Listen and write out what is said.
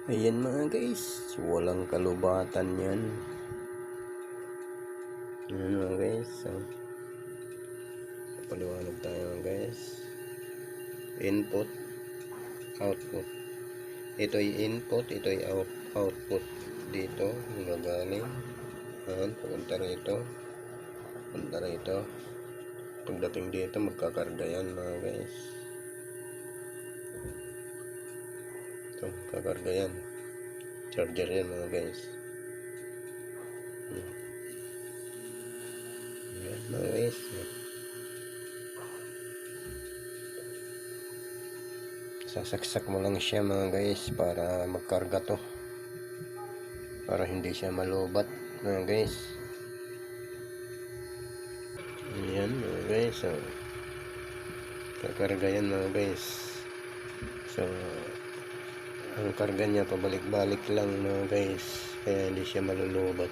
Ayan mga guys, walang kalubatan yan. Ayan mga guys, paliwanag tayo mga guys. Input, output. Ito ay input, ito ay output. Dito, gagaling. Ayan, pupunta rito. Punta rito. Pagdating dito, magkakarga yan mga guys. Ito, kakarga yan. Charger yan mga guys. Ayan mga guys. Sasaksak mo lang siya mga guys para magkarga to, para hindi siya malubat mga guys. Ayan mga guys, so kakarga yan mga guys. So ang karga niya pabalik-balik lang mga guys, kaya hindi siya malulubat.